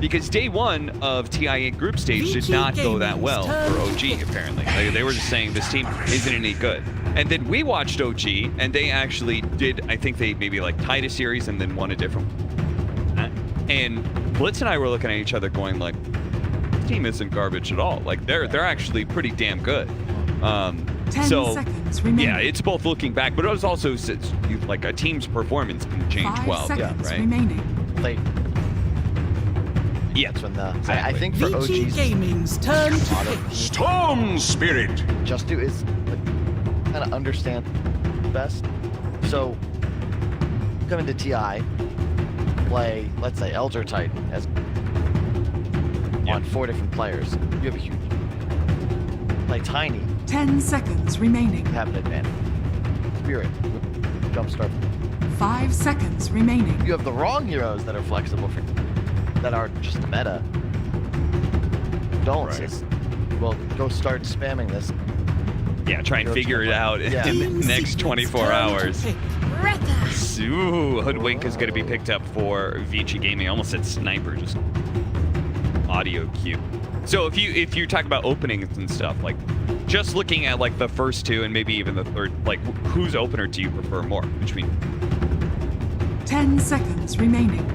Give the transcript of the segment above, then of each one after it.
Because day one of TI group stage did not go that well for OG, apparently. They were just saying this team isn't any good. And then we watched OG, and they actually did, I think they maybe like tied a series and then won a different one. And Blitz and I were looking at each other going like, this team isn't garbage at all. Like they're actually pretty damn good. 10 seconds remaining. Yeah, it's both looking back, but it was also like a team's performance can change 5 well. seconds Yeah, right? remaining. Late. Yeah, That's when the exactly. I think for Vici OG's Gaming's turn to pick. Storm Spirit! just do is kind of understand best. So come into TI, play, let's say Elder Titan as on 4 different players. You have a huge play Tiny, 10 seconds remaining. you have an advantage. Spirit, jumpstart. 5 seconds remaining. You have the wrong heroes that are flexible for that are just meta. Don't just well go start spamming this. Yeah, try and Go figure to it out Yeah. in the Team next Secret's 24 turn to hours. pick. Ooh, Hoodwink is going to be picked up for Vici Gaming. I almost said Sniper, just audio cue. So if you talk about openings and stuff, like just looking at like the first two and maybe even the third, like whose opener do you prefer more between? 10 seconds remaining.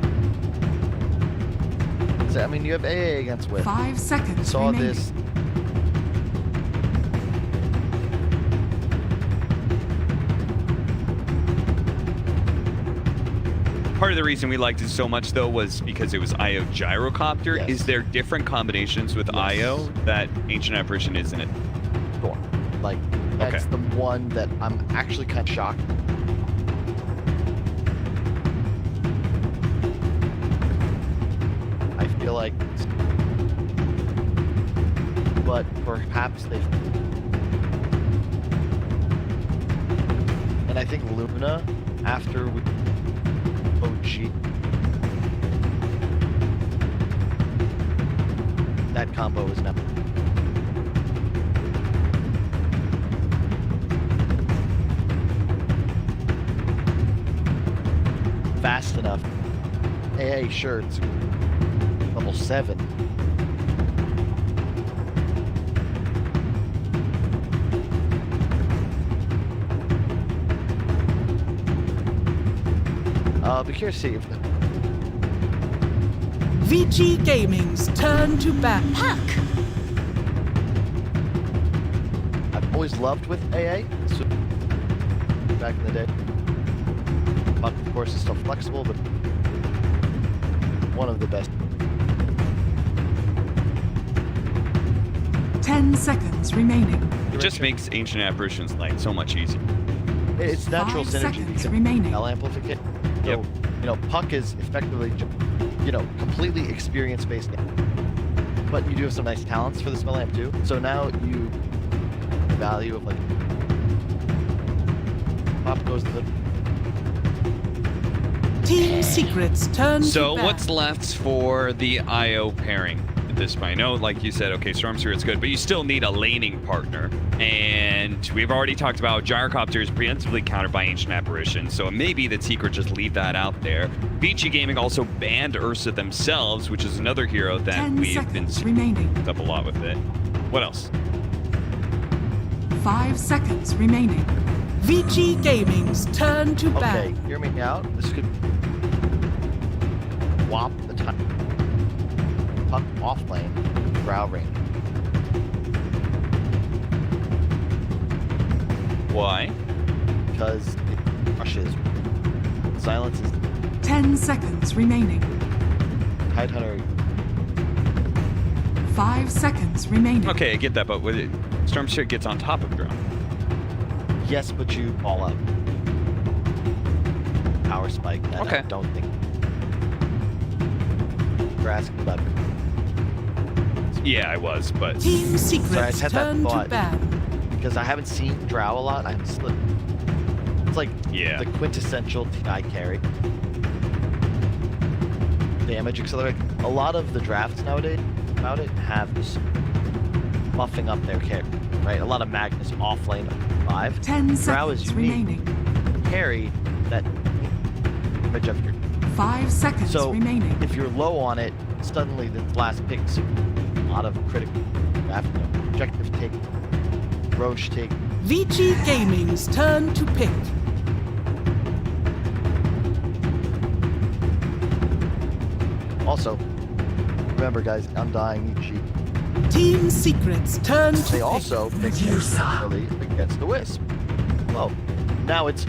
So, I mean, you have AA against Whip. 5 seconds Saw remaining. this. Part of the reason we liked it so much though was because it was IO gyrocopter. Yes. Is there different combinations with Yes. IO that Ancient Apparition isn't it? Sure. Like, that's Okay. the one that I'm actually kind of shocked. I feel like, but perhaps they. And I think Luna, after we OG, that combo is never. Fast enough. AA, sure, it's level 7. Be curious to see if Vici Gaming's turn to bat. Puck. I've always loved with AA. So back in the day. Puck, of course, is still flexible, but one of the best. 10 seconds remaining. It just makes Ancient Apparitions like so much easier. It's natural 5 synergy. seconds You can remaining. L amplification. So, Yep. Puck is effectively, completely experience-based game. But you do have some nice talents for the spell amp too. So now you the value of like Pop goes to the Team Secret's turn So to bat. what's left for the IO pairing at this point? I know, like you said, okay, Storm Spirit's good, but you still need a laning partner. And we've already talked about Gyrocopter is preemptively countered by Ancient Apparition, so maybe the Secret just leave that out there. Vici Gaming also banned Ursa themselves, which is another hero that 10 we've been seconds remaining. picked up a lot with it. What else? 5 seconds remaining. Vici Gaming's turn to bat. Okay, hear me out. This could whop the time. Puck off lane, brow range. Why? Because it crushes. Silence is 10 seconds remaining. Tidehunter. 5 seconds remaining. Okay, I get that, but with it, Storm Spirit gets on top of ground. Yes, but you all out. Power spike. And Okay. I don't think you're asking about. Yeah, I was, but Team Sorry, I Secret's had that turn to thought. bat. Because I haven't seen Drow a lot. I haven't slipped. It's like yeah. the quintessential TI carry. Damage accelerator. A lot of the drafts nowadays about it have this buffing up their carry, right? A lot of Magnus off lane 5. 10 Drow is seconds unique. remaining. Carry that image of your 5 seconds So remaining. if you're low on it, suddenly this last pick's a lot of critical objective take, Roche take. Vici Gaming's turn to pick. Also, remember guys, Undying Vici. Team Secret's turn to They pick. also picked early against the Wisp. Well, now it's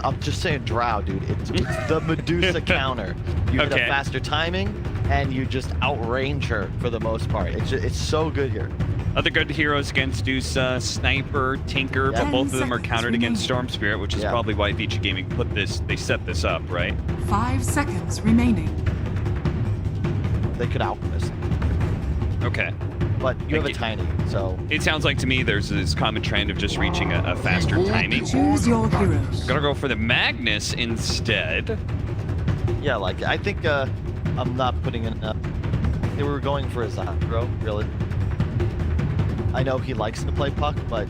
I'm just saying Drow, dude. It's the Medusa counter. You hit a Okay. faster timing, and you just outrange her for the most part. It's so good here. Other good heroes against Medusa, Sniper, Tinker, but Yeah. both of them are 10 countered seconds against Storm Spirit, which is Yeah. probably why Vici Gaming they set this up, right? 5 seconds remaining. They could alchemist, Okay. but you have a Like tiny, so It sounds like to me there's this common trend of just reaching a faster timing. Choose your heroes. Gonna go for the Magnus instead. yeah. Like I think I'm not putting in. They were going for a Zandro, really. I know he likes to play puck, but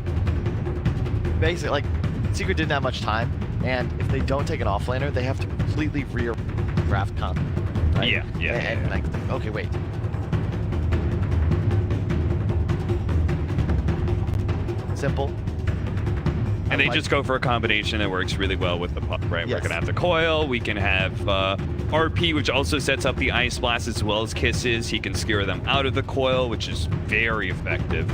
basically, like Secret didn't have much time, and if they don't take an offlaner, they have to completely re-draft content. Right? Yeah. And like, okay, wait. Simple. And they like- just go for a combination that works really well with the puck, right? We're Yes. gonna have the coil, we can have RP, which also sets up the Ice Blast as well as Kisses. He can skewer them out of the coil, which is very effective.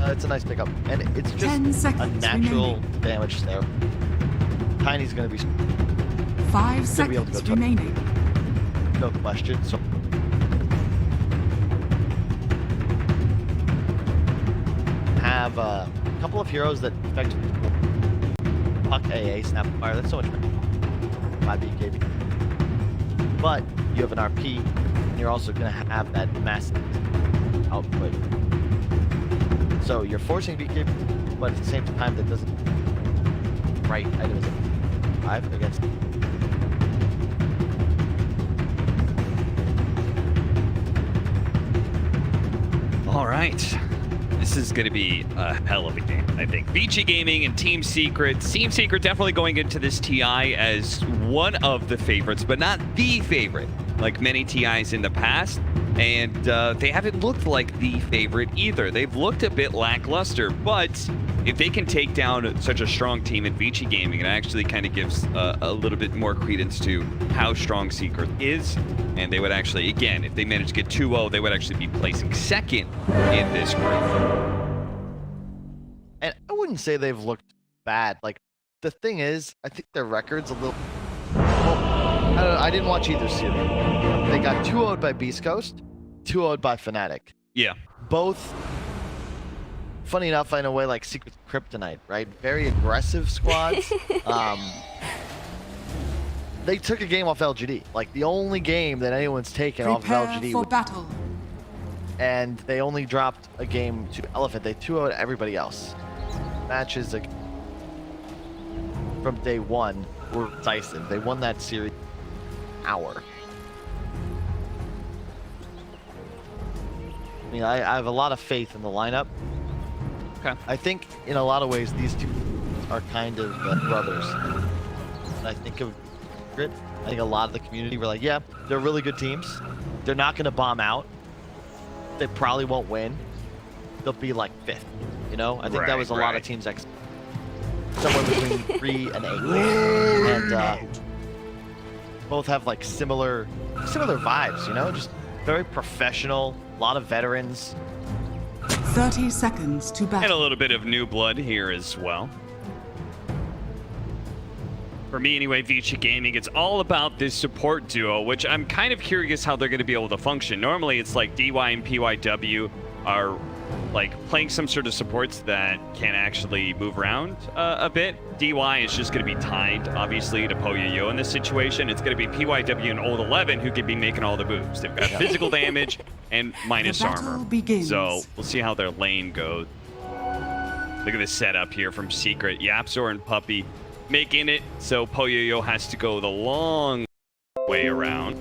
It's a nice pickup, and it's 10 just a seconds natural remaining. damage there. Tiny's gonna be 5 Gonna be able to seconds go touch. remaining. no question. So have a couple of heroes that effectively puck AA, snap fire. That's so much better. 5 BKB. But you have an RP, and you're also gonna have that massive output. So you're forcing BKB, but at the same time that doesn't right items 5 against. All right. This is going to be a hell of a game, I think. Vici Gaming and Team Secret. Team Secret definitely going into this TI as one of the favorites, but not the favorite, like many TIs in the past. And they haven't looked like the favorite either. They've looked a bit lackluster, but if they can take down such a strong team in Vici Gaming, it actually kind of gives a little bit more credence to how strong Secret is. And they would actually, again, if they manage to get 2-0, they would actually be placing second in this group. And I wouldn't say they've looked bad. Like, the thing is, I think their record's a little. Well, I don't know, I didn't watch either series. They got 2-0'd by Beast Coast, 2-0'd by Fnatic. Yeah. Both, funny enough, in a way, like Secret Kryptonite, right? Very aggressive squads. They took a game off LGD. Like, the only game that anyone's taken off of Prepare LGD. for battle. And they only dropped a game to Elephant. They 2-0'd everybody else. Matches like, from day one were decisive. They won that series hour. I mean, I have a lot of faith in the lineup. Okay. I think in a lot of ways these two are kind of brothers. And I think of Grit. I think a lot of the community were like, yeah, they're really good teams. They're not going to bomb out. They probably won't win. They'll be like 5th. You know, I think that was a lot of teams somewhere between 3 and 8. And both have like similar vibes. You know, just very professional. A lot of veterans. 30 seconds to And battle. a little bit of new blood here as well. For me anyway, Vici Gaming, it's all about this support duo, which I'm kind of curious how they're going to be able to function. Normally it's like DY and PYW are like playing some sort of supports that can actually move around a bit. DY is just going to be tied, obviously, to Poyoyo in this situation. It's going to be PYW and Old 11 who could be making all the moves. They've got physical damage and minus The battle armor. begins. So we'll see how their lane goes. Look at this setup here from Secret. Yapzor and Puppy making it, so Poyoyo has to go the long way around.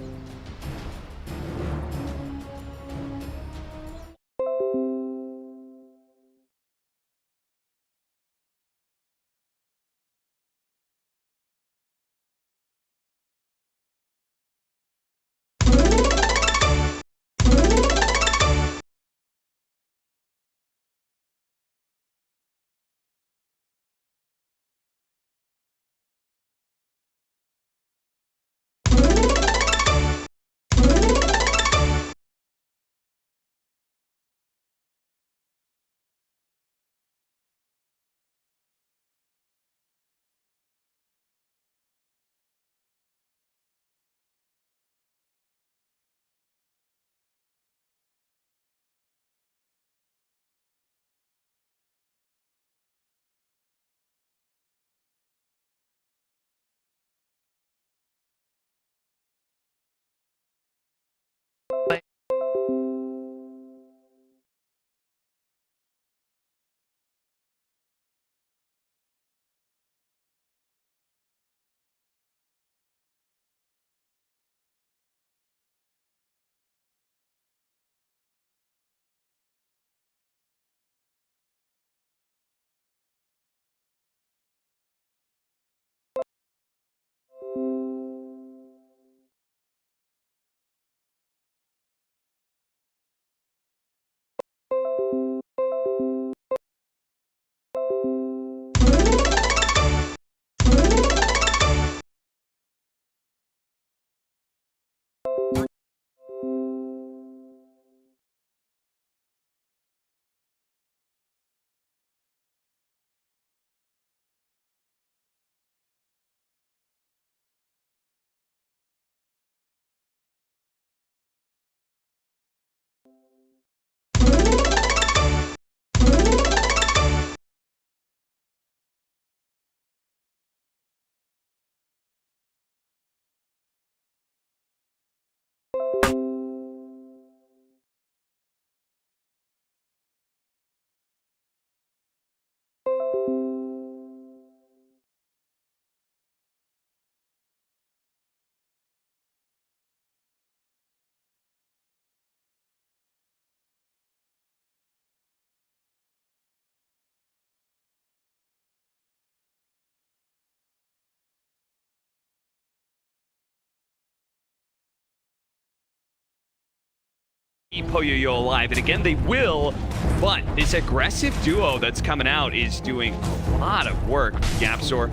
Poyoyo alive, and again they will, but this aggressive duo that's coming out is doing a lot of work. Yapzor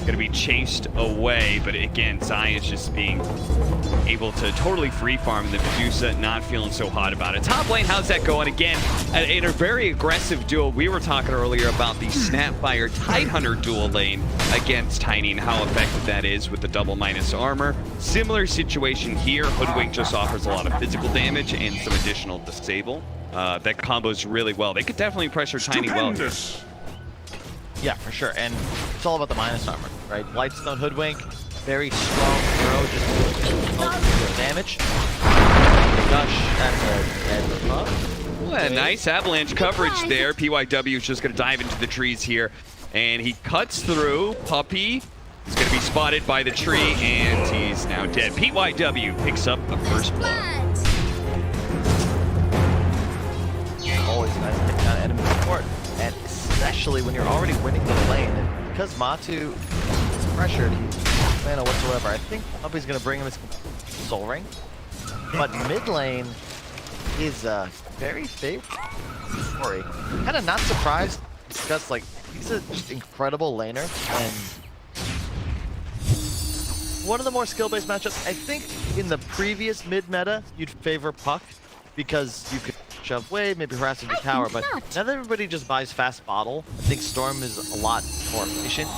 gonna be chased away, but again, Zai is just being able to totally free farm the Medusa, not feeling so hot about it. Top lane, how's that going? Again, in a very aggressive duel. We were talking earlier about the Snapfire Tidehunter dual lane against Tiny and how effective that is with the double minus armor. Similar situation here. Hoodwink just offers a lot of physical damage and some additional disable. That combos really well. They could definitely pressure Tiny well here. Yeah, for sure. And it's all about the minus armor, right? Lightstone Hoodwink, very strong hero, just damage. Gush at the pump. Well, nice avalanche coverage there. PYW is just going to dive into the trees here. And he cuts through. Puppy is going to be spotted by the tree, and he's now dead. PYW picks up the first blood. Always nice to take down enemy support. And especially when you're already winning the lane. And because Matu is pressured, he's no mana whatsoever. I think Puppy's going to bring him his Soul Ring. But mid lane is very favorable. Kind of not surprised because like he's a just incredible laner and one of the more skill-based matchups. I think in the previous mid meta you'd favor Puck because you could shove wave, maybe harass him to tower, but now that everybody just buys fast bottle, I think Storm is a lot more efficient.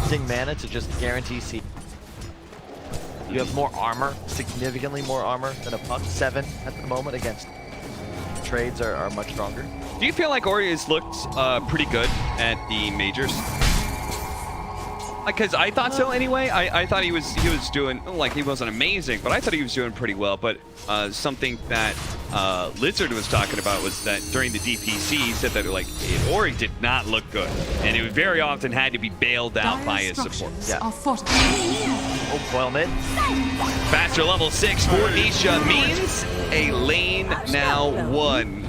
Using mana to just guarantee C. You have more armor, significantly more armor than a Puck. 7 at the moment against trades are much stronger. Do you feel like Ori has looked pretty good at the majors? Because I thought so anyway. I thought he was doing, like, he wasn't amazing, but I thought he was doing pretty well. But something that Lizard was talking about was that during the DPC, he said that like Ori did not look good, and it very often had to be bailed out by his support. Yeah. Oh, coil mid. Faster level 6 for Nisha means a lane now won.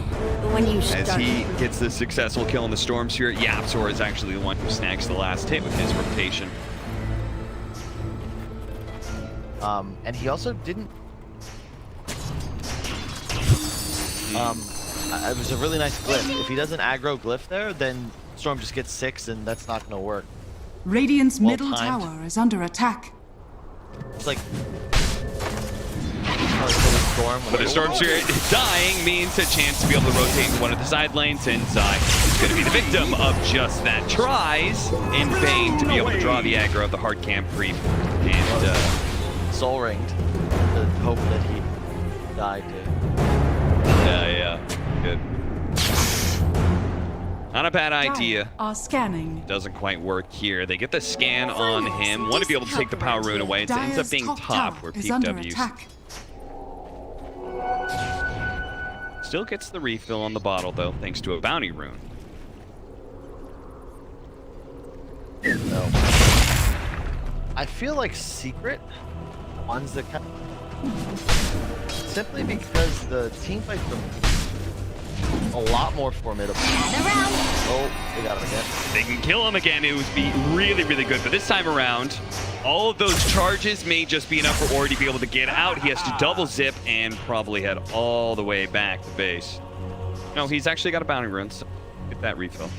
As he gets the successful kill on the Storms here, Yapzor is actually the one who snags the last hit with his rotation. And he also didn't... it was a really nice glyph. If he doesn't aggro glyph there, then Storm just gets 6 and that's not going to work. Radiant's Well middle timed. tower is under attack. It's like... Storm, But the Storm here dying means a chance to be able to rotate one of the side lanes, and Zai is going to be the victim of just that. Tries in vain to be able to draw the aggro of the hard camp creep, and Soul Ringed to hope that he died too. yeah, good. Not a bad idea. Are scanning. Doesn't quite work here. They get the scan on him. Want to be able to take the power rune away. It ends up being top where is under PW's. attack. Still gets the refill on the bottle though, thanks to a bounty rune. No. I feel like Secret, ones that kind of... Simply because the team fight from a lot more formidable. Oh, they got him again. They can kill him again. It would be really, really good. But this time around, all of those charges may just be enough for Ori to be able to get out. He has to double zip and probably head all the way back to base. No, he's actually got a bounty rune, so get that refill.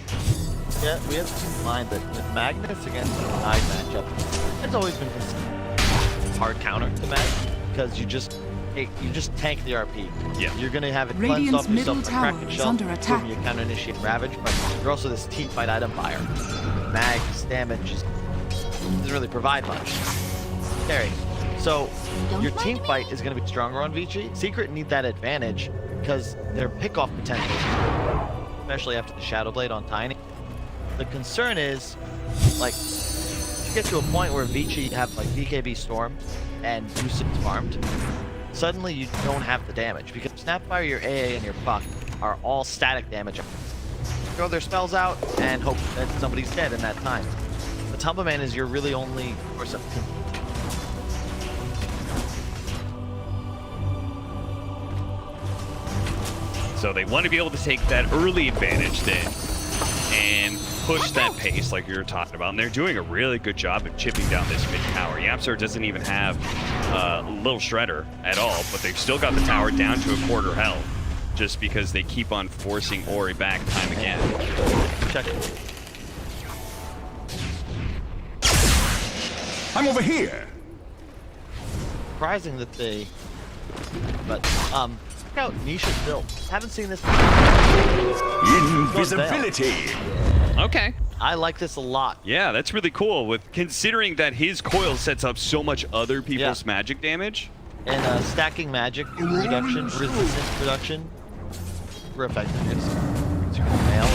Yeah, we have to keep in mind that with Magnus against the Tide matchup, it's always been considered hard counter to Magnus because you just tank the RP. Yeah. You're gonna have it cleansed Radiant's off yourself middle with a tower Kraken is Shell, under attack. boom, you counter initiate Ravage, but you're also this team fight item buyer. Mag's damage just doesn't really provide much. Carry. So your team fight is gonna be stronger on Vici. Secret need that advantage because their pick-off potential, especially after the Shadow Blade on Tiny. The concern is, like, you get to a point where Vici have like BKB Storm and Usage farmed. Suddenly you don't have the damage because Snapfire, your AA, and your Puck are all static damage. Throw their spells out and hope that somebody's dead in that time. The Tumba Man is your really only source of. So they want to be able to take that early advantage then and push that pace like you were talking about. And they're doing a really good job of chipping down this mid tower. YapzOr doesn't even have Little Shredder at all, but they've still got the tower down to a quarter health just because they keep on forcing Ori back time again. Check. I'm over here. Surprising that they. But check out Nisha's build. Haven't seen this. Invisibility. Okay. I like this a lot. Yeah, that's really cool. With considering that his coil sets up so much other people's magic damage. And stacking magic reduction, resistance reduction, super effective. It's super nail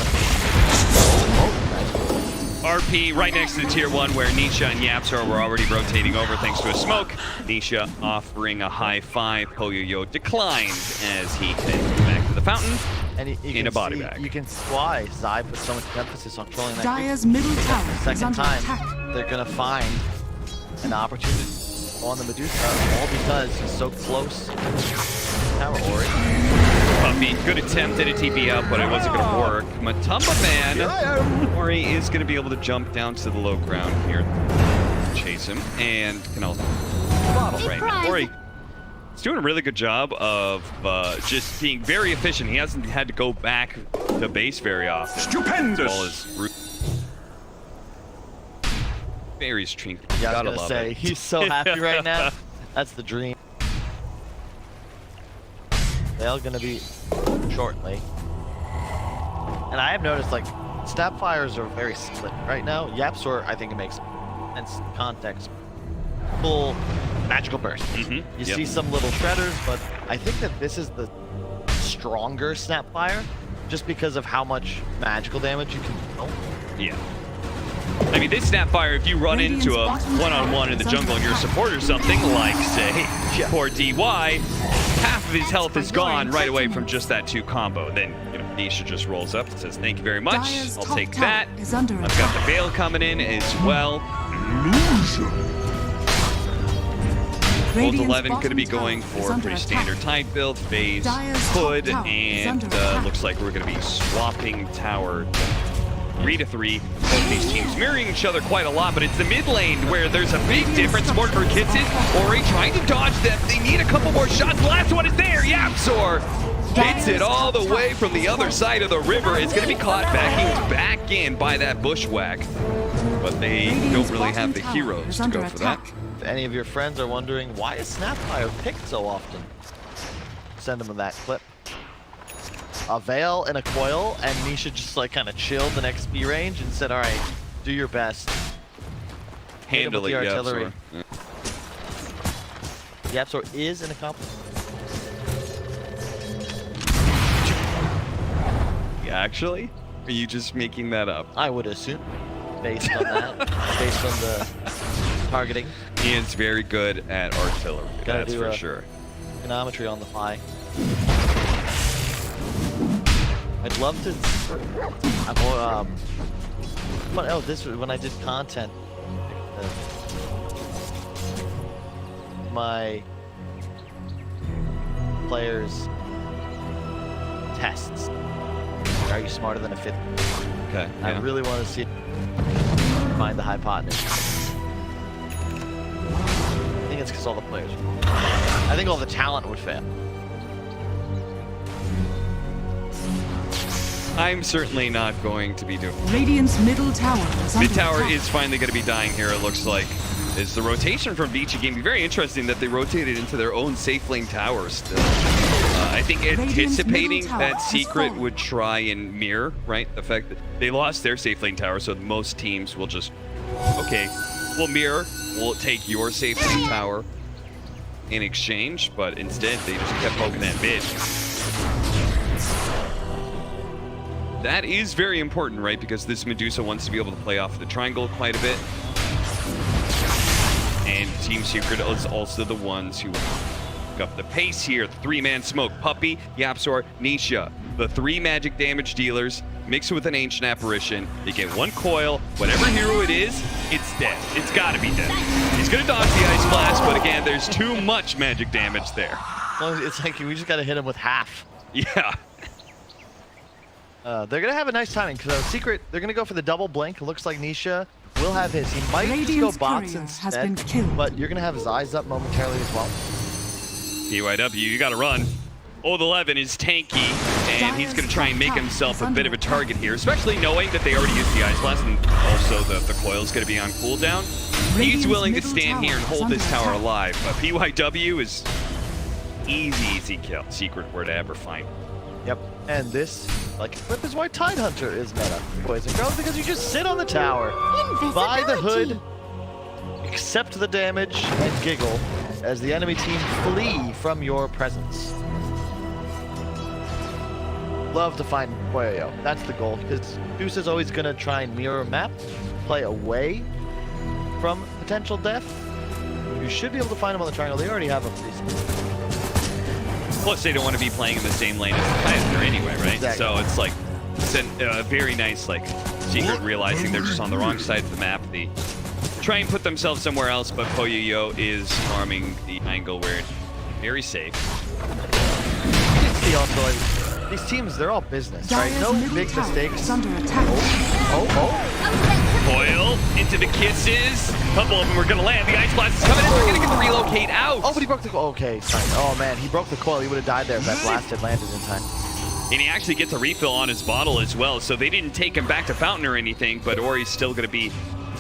RP right next to the tier 1 where Nisha and YapzOr were already rotating over thanks to a smoke. Nisha offering a high 5. Poyoyo declined as he headed back to the fountain and in a body bag. You can see why Zai put so much emphasis on controlling that. Dyer's middle tower is Second under time, attack. they're gonna find an opportunity on the Medusa, all because he's so close. Tower Ori. Puppy, good attempt at a TP out, but it wasn't going to work. Matumba Man, Ori is going to be able to jump down to the low ground here, chase him, and can also bottle right now. Ori is doing a really good job of just being very efficient. He hasn't had to go back to base very often. Stupendous. Very trinky. Yeah, I Gotta was love gonna say, it. he's so happy right now. That's the dream. They're gonna be shortly. And I have noticed, like, Snapfires are very split right now. YapzOr, I think it makes sense context. Full magical burst. You see some little shredders, but I think that this is the stronger Snapfire just because of how much magical damage you can deal. Yeah. I mean, this Snapfire, if you run into a one-on-one in the jungle and you're a support or something, like, say, poor DY, half of his health is gone right away from just that 2 combo. Then, you know, Nisha just rolls up and says, thank you very much. I'll take that. I've got the Veil coming in as well. Gold 11 going to be going for a pretty standard Tide build. Phase could, and looks like we're going to be swapping tower 3-3. Both these teams mirroring each other quite a lot, but it's the mid lane where there's a big difference. Mortimer gets it. Ori trying to dodge them. They need a couple more shots. The last one is there. YapzOr hits it all the way from the other side of the river. It's going to be caught back in by that bushwhack. But they don't really have the heroes to go for that. If any of your friends are wondering, why is Snapfire picked so often? Send them that clip. A Veil and a Coil, and Nisha just like kind of chilled the next XP range and said, all right, do your best. Handle it, artillery. YapzOr. YapzOr is an accomplice. Actually? Are you just making that up? I would assume, based on that, based on the targeting. He is very good at artillery, that's for sure. Econometry on the fly. I'd love to. This was when I did content. My players tests. Are you smarter than a 5th? Okay. I Yeah. really want to see it find the hypotenuse. I think it's because all the players. I think all the talent would fail. I'm certainly not going to be doing. Radiant's middle tower is under Mid tower attack. is finally going to be dying here. It looks like. Is the rotation from Vici game very interesting that they rotated into their own safe lane towers still. I think anticipating middle tower that has Secret fallen. would try and mirror, right? The fact that they lost their safe lane tower, so most teams will just, okay, we'll mirror, we'll take your safe lane tower in exchange, but instead they just kept poking that mid. That is very important, right? Because this Medusa wants to be able to play off the triangle quite a bit. And Team Secret is also the ones who pick up the pace here. 3-man smoke. Puppey, Yapzor, Nisha. The 3 magic damage dealers mixed with an ancient apparition. They get 1 coil. Whatever hero it is, it's dead. It's gotta be dead. He's gonna dodge the ice blast, but again, there's too much magic damage there. Well, it's like we just gotta hit him with half. Yeah. They're gonna have a nice timing because Secret, they're gonna go for the double blink. It looks like Nisha will have his. He might just Radiant's go bots courier instead, has been killed. but you're gonna have his eyes up momentarily as well. PYW, you gotta run. Old 11 is tanky, and he's gonna try and make himself a bit of a target here, especially knowing that they already used the ice blast, and also the coil's gonna be on cooldown. He's Radiant's willing to middle stand here and tower is hold this under tower attack. alive, but PYW is easy kill. Secret were to ever find him. Yep. And this, like Flip, is why Tidehunter is meta, boys and girls, because you just sit on the tower, buy the hood, accept the damage, and giggle as the enemy team flee from your presence. Love to find Koyo. That's the goal, because Deuce is always going to try and mirror map, play away from potential death. You should be able to find him on the triangle. They already have a priest. Plus, they don't want to be playing in the same lane as the Tidehunter anyway, right? Exactly. So it's like a very nice, like, Secret realizing they're just on the wrong side of the map. They try and put themselves somewhere else, but Poyoyo is farming the angle where it's very safe. You can see also, like, these teams, they're all business, right? Dire's No middle big tower mistakes. is under attack. Coil into the kisses. A couple of them are going to land. The ice blast is coming in. They're going to get the relocate out. Oh, but he broke the coil. Okay, fine. Oh, man, he broke the coil. He would have died there if that blast had landed in time. And he actually gets a refill on his bottle as well. So they didn't take him back to Fountain or anything, but Ori's still going to be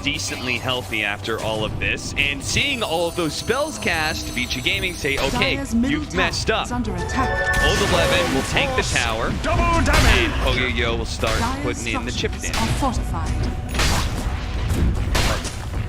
decently healthy after all of this. And seeing all of those spells cast, Vici Gaming say, okay, Dire's middle you've tower messed up. is under attack. Old 11 will take the tower, Double and damage! Poyoyo will start Dire's putting in the chip structures damage. are fortified.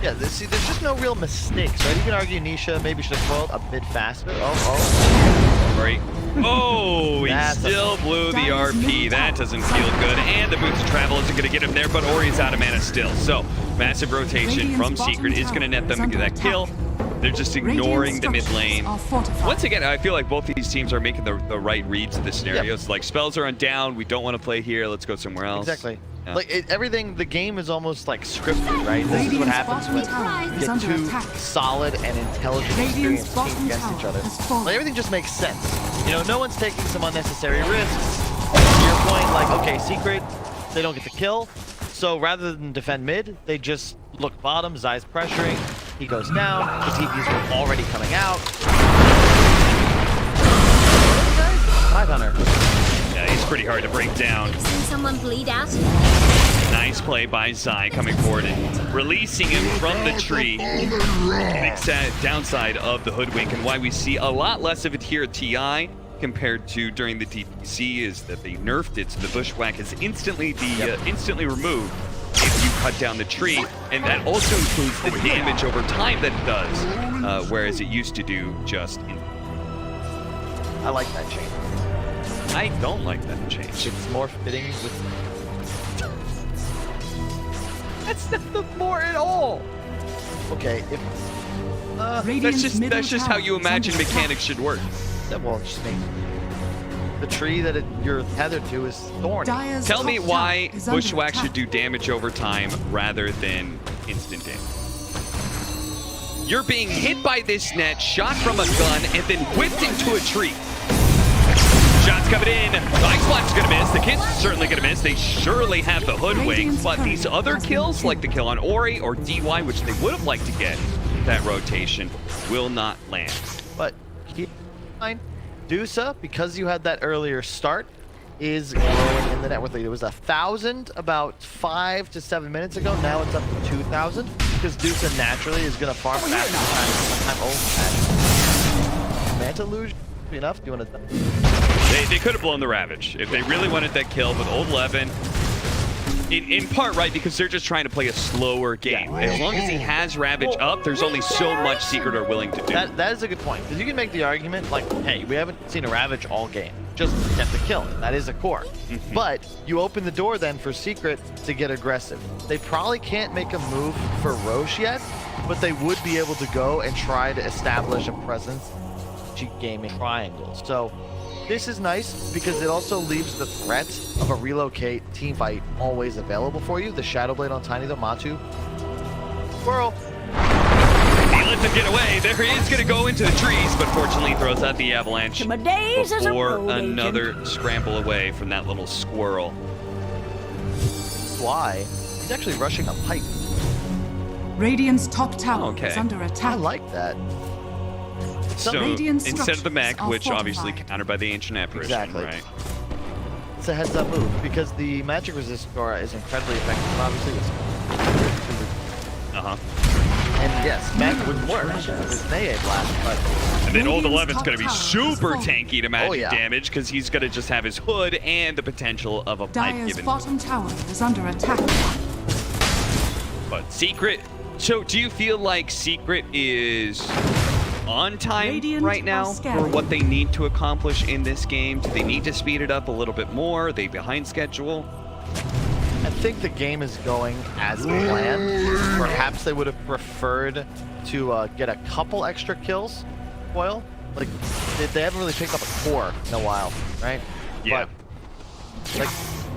Yeah, see, there's just no real mistakes, right? You can argue Nisha maybe should have coiled a bit faster. Oh, Right. Oh, he That's a- still blew the Dire's RP. middle That tower doesn't is feel under good. attack. And the boots of travel isn't going to get him there, but Ori's out of mana still. So, massive rotation from Radiant's Secret bottom is going to net tower them is under that kill. attack. They're just Radiant ignoring the mid structures lane. are fortified. Once again, I feel like both these teams are making the right reads of the scenarios. Yep. Like, spells are on down. We don't want to play here. Let's go somewhere else. exactly. Yeah. Like, everything, the game is almost like scripted, right? This is what Radiant's happens bottom when tower you is get under two attack. solid and intelligent Radiant's experienced teams bottom against each tower other. has fallen. Like, everything just makes sense. You know, no one's taking some unnecessary risks. To your point, like, okay, Secret, they don't get the kill. So rather than defend mid, they just look bottom, Zai's pressuring, he goes down, the TPs were already coming out. Tidehunter. Yeah, he's pretty hard to break down. See someone bleed out? Nice play by Zai coming forward and releasing him from the tree. Big downside of the Hoodwink, and why we see a lot less of it here at TI compared to during the DPC is that they nerfed it, so the Bushwhack is instantly instantly removed if you cut down the tree, and that also includes the damage over time that it does, whereas it used to do just. I like that change. I don't like that change. It's more fitting with... That's not the more at all! Okay, if... Radiant's middle That's just how tower you is imagine under attack. mechanics should work. well, just make... The tree that you're tethered to is thorny. Dire's Tell me top why tower is under Bushwhack attack. should do damage over time rather than instant damage. You're being hit by this net, shot from a gun, and then whipped into a tree. shots coming in. The Ice Blast's gonna miss. The Kid's certainly gonna miss. They surely have the hoodwinks, but these other kills, like the kill on Ori or DY, which they would have liked to get that rotation, will not land. But keep in mind, Dusa, because you had that earlier start, is growing in the network lead. It was 1,000 about 5 to 7 minutes ago. Now it's up to 2,000 because Dusa naturally is going to farm faster than Manta Luge. Enough? Do you want to? They could have blown the Ravage if they really wanted that kill with Old 11. In part, right, because they're just trying to play a slower game. Yeah. As long as he has Ravage up, there's only so much Secret are willing to do. That is a good point, because you can make the argument, like, hey, we haven't seen a Ravage all game. Just get the kill. That is a core. But you open the door then for Secret to get aggressive. They probably can't make a move for Roche yet, but they would be able to go and try to establish a presence in gaming triangle. So this is nice because it also leaves the threat of a relocate team fight always available for you. The Shadow Blade on Tiny, the Matu. Squirrel. He lets him get away. There he is going to go into the trees, but fortunately throws out the avalanche My days as a before road another agent. scramble away from that little squirrel. Why? He's actually rushing a pipe. Radiant's top tower Okay. is under I attack. like that. So Radiant instead of the mech, structures are which obviously fortified. countered by the Ancient Apparition, Exactly. right? It's a heads up move because the magic resist aura is incredibly effective. Obviously, Uh-huh. and yes, mech wouldn't work with Melee Blast, but And then Old Radiant's 11's going to be top tower is super falling. tanky to magic yeah. damage because he's going to just have his hood and the potential of a pipe Dire's given. bottom tower is under attack. But Secret, so do you feel like Secret is on time Radiant right now are scanning. for what they need to accomplish in this game? Do they need to speed it up a little bit more? Are they behind schedule? I think the game is going as planned. Perhaps they would have preferred to get a couple extra kills. Foil, like they haven't really picked up a core in a while, right? Yeah. But like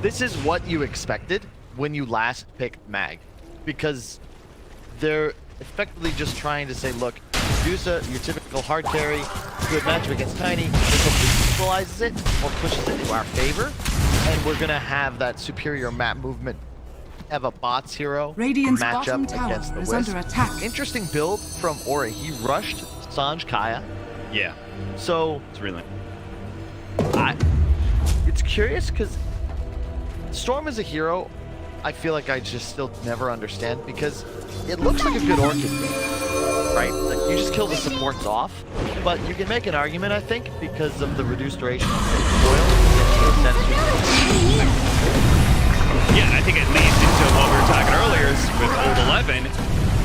this is what you expected when you last picked Mag, because they're effectively just trying to say, look, Dusa, your typical hard carry, good matchup against Tiny, this hopefully equalizes it or pushes it into our favor, and we're gonna have that superior map movement. Have a bots hero Radiant's match bottom up tower against the is Wisp. under attack. Interesting build from Ori. He rushed Sanj Kaya, Yeah, so it's really. it's curious because Storm is a hero I feel like I just still never understand, because it looks like a good Orchid game, right? Like you just kill the supports off, but you can make an argument, I think, because of the reduced duration of foil. Yeah, I think it leads into what we were talking earlier is with Old 11.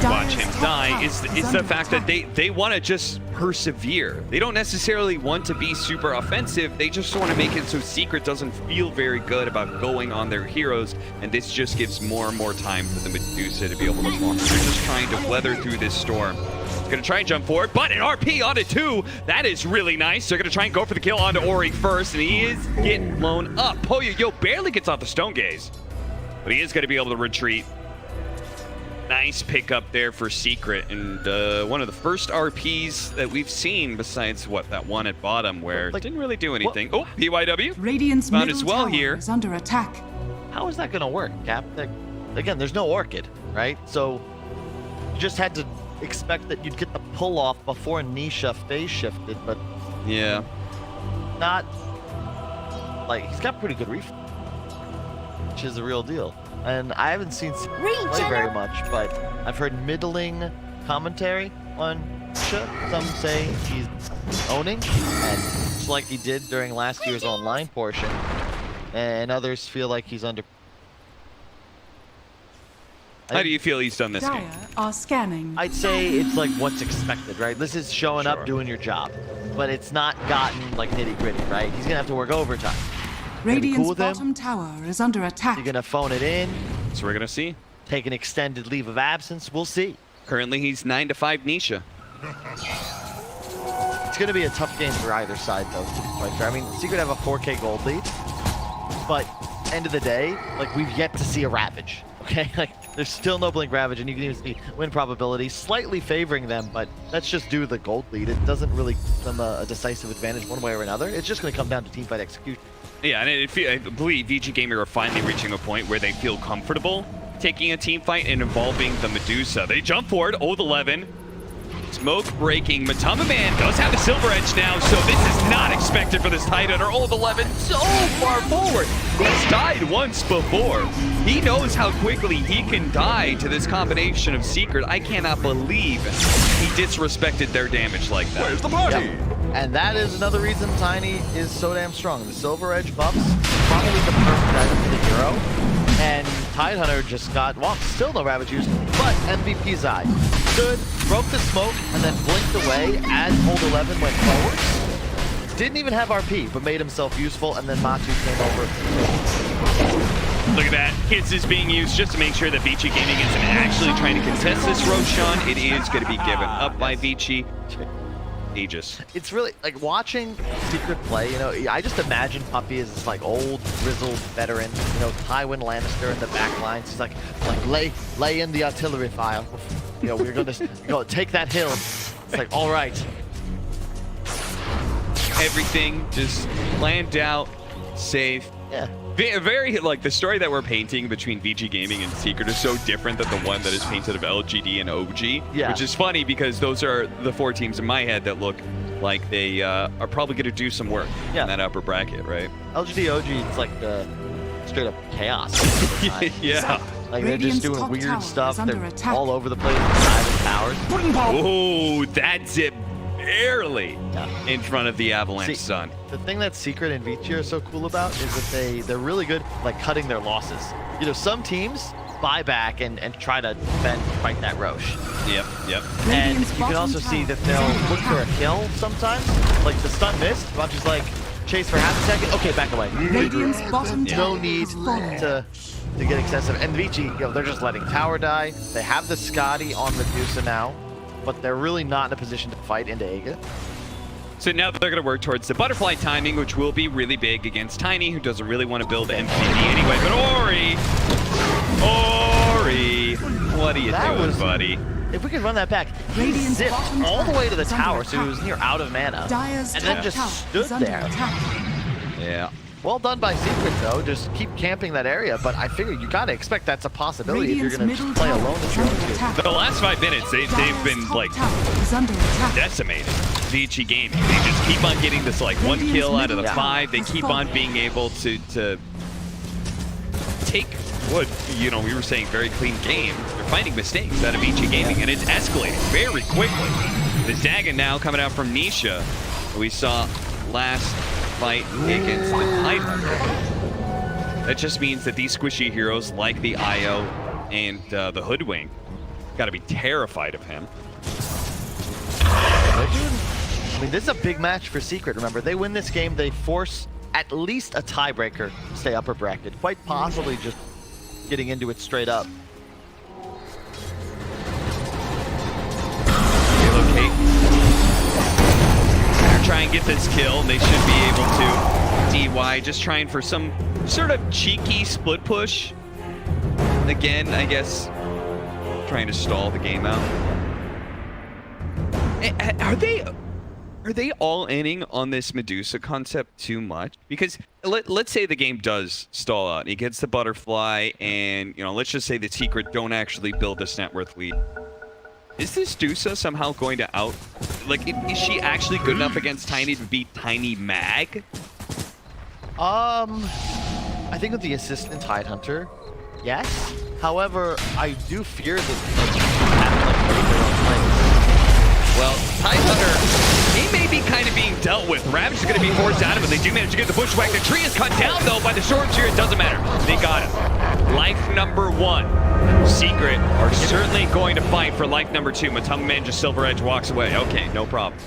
Watch him die. It's the fact that they want to just persevere. They don't necessarily want to be super offensive. They just want to make it so Secret doesn't feel very good about going on their heroes, and this just gives more and more time for the Medusa to be able to farm. They're just trying to weather through this storm. Gonna try and jump forward, but an RP onto 2. That is really nice. They're gonna try and go for the kill onto Ori first, and he is getting blown up. Poyo barely gets off the Stone Gaze, but he is gonna be able to retreat. Nice pickup there for Secret, and one of the first RPs that we've seen besides, what, that one at bottom where it didn't really do anything. Oh, PYW. Radiant's Found middle as well tower here. is under attack. How is that going to work, Cap? Again, there's no Orchid, right? So you just had to expect that you'd get the pull off before Nisha phase shifted, but Yeah. not like he's got pretty good reflex, which is the real deal. And I haven't seen Secret play very much, but I've heard middling commentary on Nisha. Some say he's owning, and just like he did during last year's online portion, and others feel like he's under. How do you feel he's done this game? Dire are scanning. I'd say it's like what's expected, right? This is showing Sure. up, doing your job, but it's not gotten like nitty gritty, right? He's gonna have to work overtime. Radiant's cool with him? bottom tower is under attack. You're gonna phone it in, So we're gonna see. take an extended leave of absence. We'll see. Currently he's 9-5 Nisha. It's gonna be a tough game for either side, though. Like, I mean, Secret have a 4K gold lead, but end of the day, like we've yet to see a Ravage. Okay, like There's still no Blink Ravage, and you can even see win probability slightly favoring them, but that's just due to the gold lead. It doesn't really give them a decisive advantage one way or another. It's just going to come down to teamfight execution. Yeah, and I believe Vici Gaming are finally reaching a point where they feel comfortable taking a team fight and involving the Medusa. They jump forward, old 11. Smoke breaking. Matama Man does have a silver edge now, so this is not expected for this Tidehunter. Old 11 so far forward. He's died once before. He knows how quickly he can die to this combination of Secret. I cannot believe he disrespected their damage like that. Where's the party? Yep. And that is another reason Tiny is so damn strong. The silver edge buffs, probably the perfect item for the hero. And Tidehunter just got, well, still no Ravage use, but MVP Zai stood, broke the smoke, and then blinked away as Old 11 went forward. Didn't even have RP, but made himself useful, and then Matu came over. Look at that. Hits is being used just to make sure that Vici Gaming isn't actually trying to contest this Roshan. It is going to be given up by Vici. Aegis. It's really like watching Secret play, you know, I just imagine Puppy as this like old grizzled veteran, you know, Tywin Lannister in the back lines. He's like lay in the artillery fire. You know, we're gonna take that hill. It's like, all right. Everything just planned out, safe. Yeah. Very, like, the story that we're painting between VG Gaming and Secret is so different than the one that is painted of LGD and OG. Yeah. Which is funny because those are the 4 teams in my head that look like they are probably going to do some work in that upper bracket, right? LGD OG, it's like the straight up chaos. Yeah. Like they're just doing top tower weird is stuff. under They're attack. all over the place, driving towers. Oh, that's it. Barely in front of the Avalanche See, Sun. The thing that Secret and Vici are so cool about is that they're really good like cutting their losses. You know, some teams buy back and try to defend, fight that Roche. Yep. And you can also see that they'll look for a kill sometimes. Like the stun missed, Bunch is like chase for half a second. Okay, back away. Radiant's bottom No tower need has fallen. to get excessive. And Vici, you know, they're just letting tower die. They have the Scotty on Medusa now, but they're really not in a position to fight into Aga. So now they're going to work towards the butterfly timing, which will be really big against Tiny, who doesn't really want to build MVP anyway. But Ori, what are you doing, buddy? If we could run that back, he Radiant's zipped bottom all the way to the tower is tower, under so he was near out of mana, Dire's and top then just tower stood is under there. attack. Yeah. Well done by Secret, though. Just keep camping that area, but I figure you gotta expect that's a possibility if you're gonna Radiant's just play middle alone tower with is your under own team. attack. The last 5 minutes, they've Dire's been top like tower is under attack. decimated. Vici Gaming. They just keep on getting this like 1 kill out of the Radiant's 5. They middle keep tower on has being able to take what, you know, we were saying very clean game. They're finding mistakes out of Vici Gaming, and it's escalating very quickly. The Dagon now coming out from Nisha. We saw last fight against the Tidehunter. That just means that these squishy heroes like the IO and the Hoodwink got to be terrified of him. I mean, this is a big match for Secret. Remember, they win this game, they force at least a tiebreaker to stay upper bracket. Quite possibly just getting into it straight up. Relocate. They're trying to get this kill, and they should be able to. DY just trying for some sort of cheeky split push. Again, I guess, trying to stall the game out. Are they all inning on this Medusa concept too much? Because let's say the game does stall out. He gets the butterfly, and you know, let's just say the Secret don't actually build this net worth lead. Is this Dusa somehow going to out? Like, is she actually good enough against Tiny to beat Tiny Mag? I think with the assistant Tidehunter, yes. However, I do fear that like, have to like break their own plays. Well, Tidehunter, he may be kind of being dealt with. Ravage is going to be forced out of it. They do manage to get the bushwhack. The tree is cut down, though, by the short spear. It doesn't matter. They got him. Life number 1. Secret are certainly going to fight for life number 2. Matama Man just Silver Edge walks away. Okay, no problem.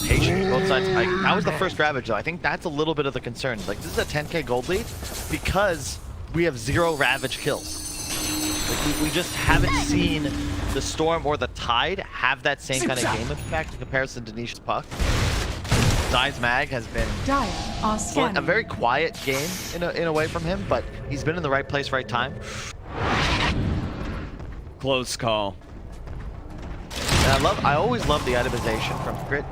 Patient, both sides. That was the first Ravage, though. I think that's a little bit of the concern. Like, this is a 10k gold lead because we have 0 Ravage kills. Like, we just haven't seen the Storm or the Tide have that same kind of game impact in comparison to Nisha's Puck. Zai's mag has been Dire are a scanning. very quiet game in a way from him, but he's been in the right place, right time. Close call. And I always love the itemization from Crit.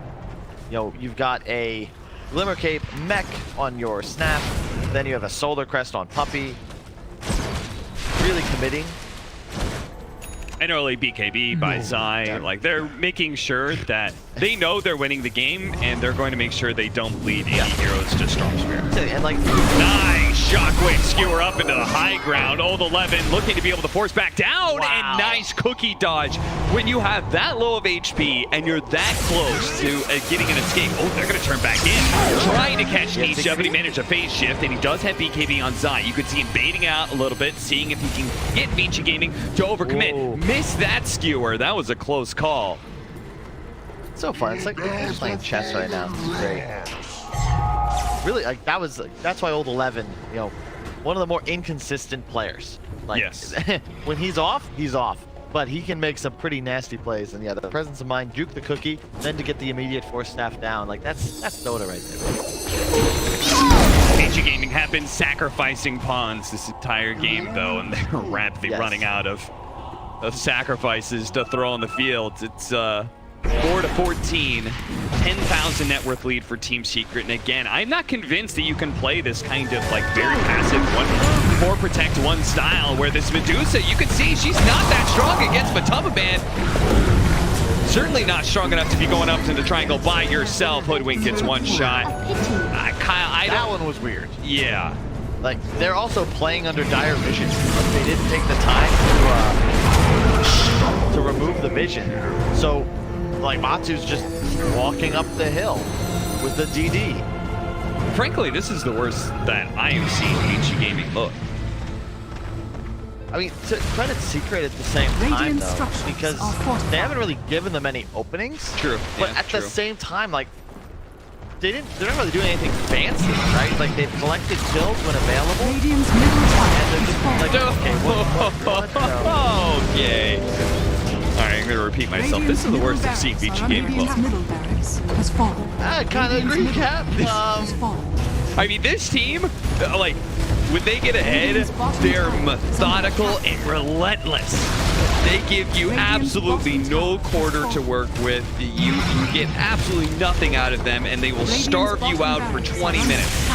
You know, you've got a Glimmer Cape mech on your Snap, then you have a Solar Crest on Puppy. Really committing. An early BKB by Zai. Yeah. Like, they're making sure that they know they're winning the game, and they're going to make sure they don't bleed any heroes to Storm Spear. And like, Nice shockwave skewer up into the high ground. Old 11 looking to be able to force back down, Wow. and nice cookie dodge. When you have that low of HP and you're that close to getting an escape, oh, they're going to turn back in. Trying to catch Nisha, but he managed a phase shift, and he does have BKB on Zai. You could see him baiting out a little bit, seeing if he can get Vici Gaming to overcommit. Whoa. Missed that skewer. That was a close call. it's so fun. It's like they're playing chess right now. It's great. Really, like that's why Old 11, you know, one of the more inconsistent players. Like, Yes. when he's off, but he can make some pretty nasty plays. And yeah, the presence of mind, juke the cookie, then to get the immediate force staff down. Like that's Dota right there. Vici Gaming have been sacrificing pawns this entire game, though, and they're rapidly Yes. running out of sacrifices to throw on the field. It's 4-14, 10,000 net worth lead for Team Secret. And again, I'm not convinced that you can play this kind of like very passive 4 protect 1 style where this Medusa, you can see she's not that strong against Matama Band. Certainly not strong enough to be going up to the triangle by yourself. Hoodwink gets 1 shot. Kyle, I That don't... one was weird. Yeah. Like, they're also playing under dire vision. They didn't take the time to remove the vision. So, like, Matsu's just walking up the hill with the DD. Frankly, this is the worst that I have seen Vici Gaming look. I mean, to credit Secret at the same time, Radiant though, structures because are fortified. they haven't really given them any openings. True. But Yeah, at true. the same time, like, they're not really doing anything fancy, right? Like, they've collected kills when available. Radiant's middle And tower they're is just falling. like, okay, what? Okay. All right, I'm going to repeat myself. This is the worst I've seen Vici Gaming Radiant's look. middle barracks has fallen. I kind of agree, Cap. Has fallen. I mean, this team, like, when they get ahead, they're methodical and relentless. They give you absolutely no quarter to work with. You get absolutely nothing out of them, and they will starve you out for 20 minutes.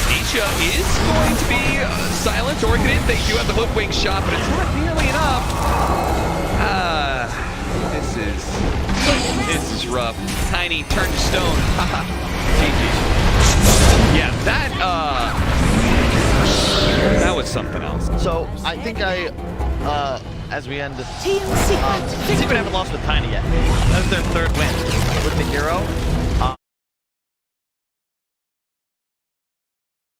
Nisha is going to be silent, Orchid. They do have the hoodwink shot, but it's not nearly enough. This is rough. Tiny turned to stone. GG. Yeah, that was something else. So, I think as we end, Team Secret. Secret haven't lost with Tiny yet. That was their 3rd win with the hero.